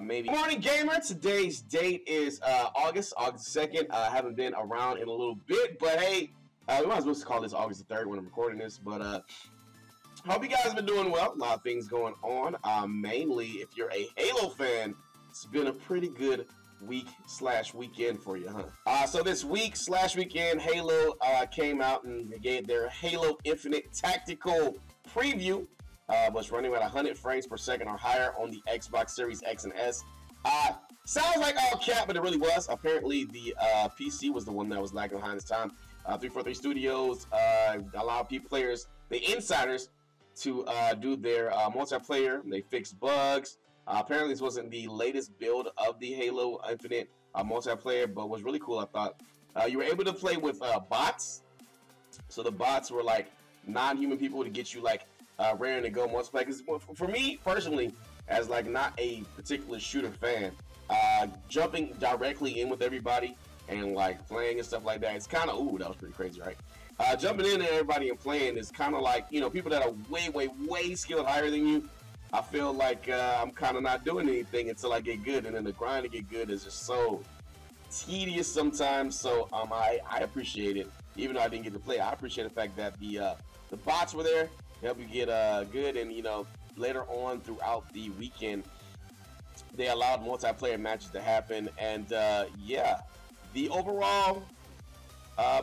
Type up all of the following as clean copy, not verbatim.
Maybe. Good morning, gamer. Today's date is August 2nd. I haven't been around in a little bit, but hey, we might as well call this August the 3rd when I'm recording this. But hope you guys have been doing well. A lot of things going on. Mainly, if you're a Halo fan, it's been a pretty good week/weekend for you, huh? So this week/weekend, Halo came out and they gave their Halo Infinite Tactical preview. Was running at 100 frames per second or higher on the Xbox Series X and S. Sounds like all cap, but it really was. Apparently, the PC was the one that was lagging behind this time. 343 Studios allowed players, the insiders, to do their multiplayer. They fixed bugs. Apparently, this wasn't the latest build of the Halo Infinite multiplayer, but was really cool, I thought. You were able to play with bots. So the bots were like non-human people to get you like raring to go multiplayer. Because for me personally, as like not a particular shooter fan, jumping directly in with everybody and like playing and stuff like that, it's kind of, ooh, that was pretty crazy, right? Jumping in and everybody and playing is kind of like, you know, people that are way skilled higher than you. I feel like I'm kind of not doing anything until I get good, and then the grind to get good is just so tedious sometimes. So I appreciate it, even though I didn't get to play. I appreciate the fact that the bots were there to help you get good, and you know, later on throughout the weekend they allowed multiplayer matches to happen, and yeah, the overall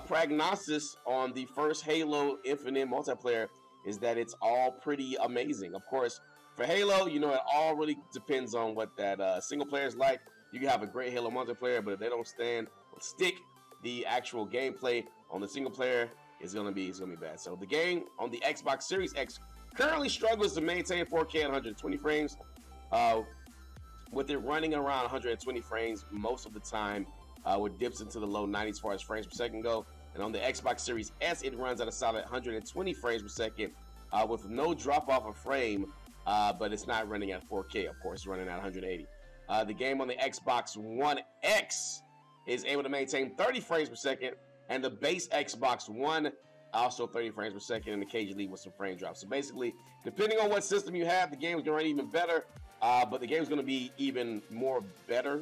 prognosis on the first Halo Infinite multiplayer is that it's all pretty amazing. Of course, for Halo, you know, it all really depends on what that single player is like. You can have a great Halo multiplayer, but if they don't stick the actual gameplay on the single player, it's gonna be bad. So the game on the Xbox Series X currently struggles to maintain 4K at 120 frames, with it running around 120 frames most of the time, with dips into the low 90s as far as frames per second go. And on the Xbox Series S, it runs at a solid 120 frames per second, with no drop off of frame, but it's not running at 4K. Of course, it's running at 180. The game on the Xbox One X is able to maintain 30 frames per second, and the base Xbox One also 30 frames per second, and occasionally with some frame drops. So basically, depending on what system you have, the game is going to run even better, but the game is going to be even more better.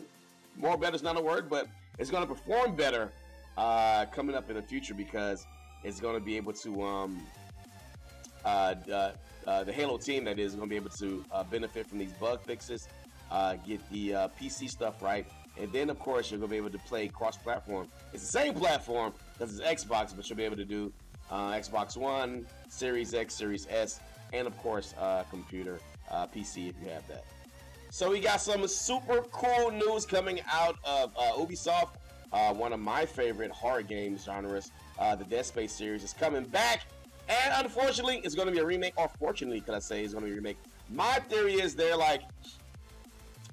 More better is not a word, but it's going to perform better coming up in the future, because it's going to be able to, the Halo team that is going to be able to benefit from these bug fixes, get the PC stuff right. And then, of course, you're going to be able to play cross-platform. It's the same platform because it's Xbox, but you'll be able to do Xbox One, Series X, Series S, and, of course, computer, PC if you have that. So we got some super cool news coming out of Ubisoft. One of my favorite horror games genres, the Dead Space series, is coming back. And unfortunately, it's going to be a remake. Or fortunately, could I say, it's going to be a remake. My theory is they're like,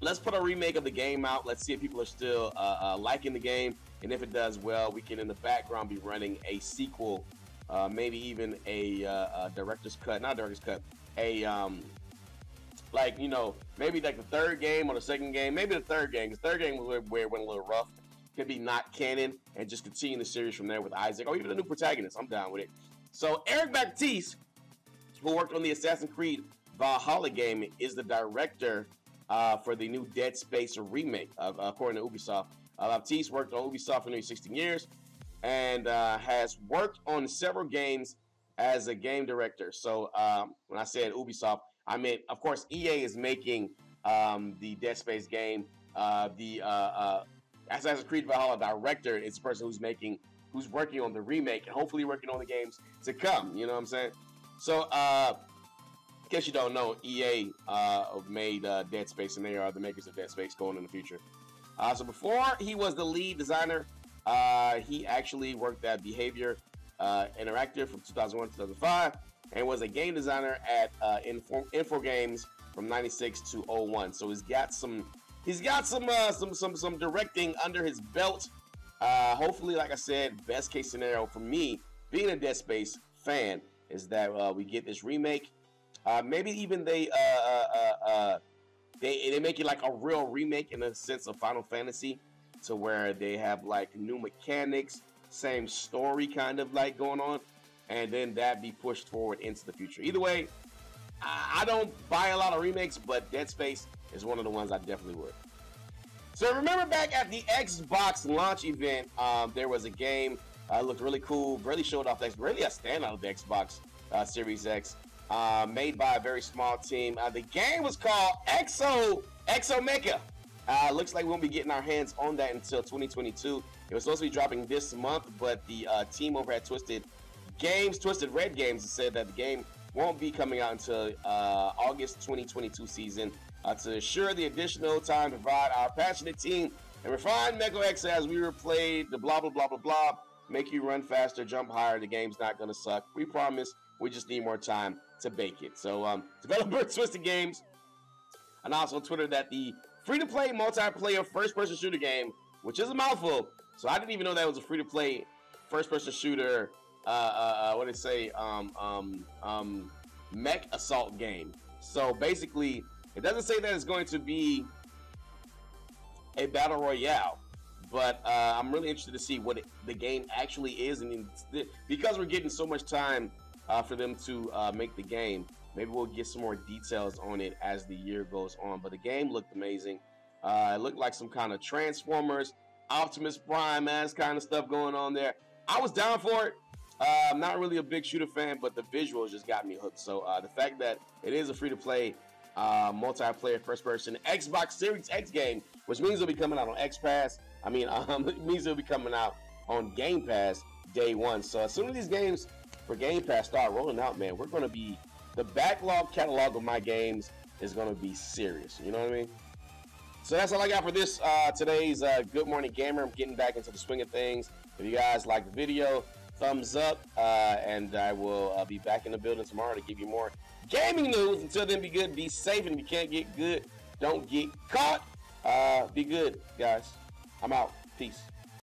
let's put a remake of the game out. Let's see if people are still liking the game. And if it does well, we can in the background be running a sequel, maybe even a director's cut. Not director's cut. Like, you know, maybe like the third game or the second game. Maybe the third game. Because the third game was where it went a little rough. Could be not canon and just continue the series from there with Isaac. Or even a new protagonist. I'm down with it. So Eric Baptiste, who worked on the Assassin's Creed Valhalla game, is the director for the new Dead Space remake, according to Ubisoft. Baptiste worked on Ubisoft for nearly 16 years and has worked on several games as a game director. So when I said Ubisoft, I meant, of course, EA is making the Dead Space game. The Assassin's Creed Valhalla director is the person who's working on the remake and hopefully working on the games to come. You know what I'm saying? So, in case you don't know, EA made Dead Space, and they are the makers of Dead Space going in the future. So before he was the lead designer, he actually worked at Behavior Interactive from 2001 to 2005, and was a game designer at Info Games from 96 to 01. So he's got some directing under his belt. Hopefully, like I said, best case scenario for me, being a Dead Space fan, is that we get this remake. Maybe even they make it like a real remake in the sense of Final Fantasy, to where they have like new mechanics, same story kind of like going on, and then that be pushed forward into the future. Either way, I don't buy a lot of remakes, but Dead Space is one of the ones I definitely would. So remember back at the Xbox launch event, there was a game. Looked really cool. Really showed off really a standout of the Xbox Series X, made by a very small team. The game was called ExoMecha. Looks like we won't be getting our hands on that until 2022. It was supposed to be dropping this month, but the team over at Twisted Red Games, has said that the game won't be coming out until August 2022 season. To ensure the additional time to provide our passionate team and refine Mego X as we replayed the blah blah blah blah blah, make you run faster, jump higher. The game's not gonna suck. We promise. We just need more time to bake it. So, developer Twisted Games announced on Twitter that the free-to-play multiplayer first-person shooter game, which is a mouthful, so I didn't even know that was a free-to-play first-person shooter. What did it say? Mech assault game. So basically, it doesn't say that it's going to be a battle royale, but I'm really interested to see what the game actually is, and because we're getting so much time for them to make the game, maybe we'll get some more details on it as the year goes on. But the game looked amazing. It looked like some kind of Transformers, Optimus Prime-ass kind of stuff going on there. I was down for it. I'm not really a big shooter fan, but the visuals just got me hooked. So the fact that it is a free-to-play multiplayer first-person Xbox Series X game, which means it'll be coming out on X Pass. I mean, it means it'll be coming out on Game Pass day one. So as soon as these games for Game Pass start rolling out, man, we're going to be, the backlog catalog of my games is going to be serious. You know what I mean? So that's all I got for this today's Good Morning Gamer. I'm getting back into the swing of things. If you guys like the video, thumbs up, and I will be back in the building tomorrow to give you more gaming news. Until then, be good, be safe, and if you can't get good, don't get caught. Be good, guys. I'm out. Peace.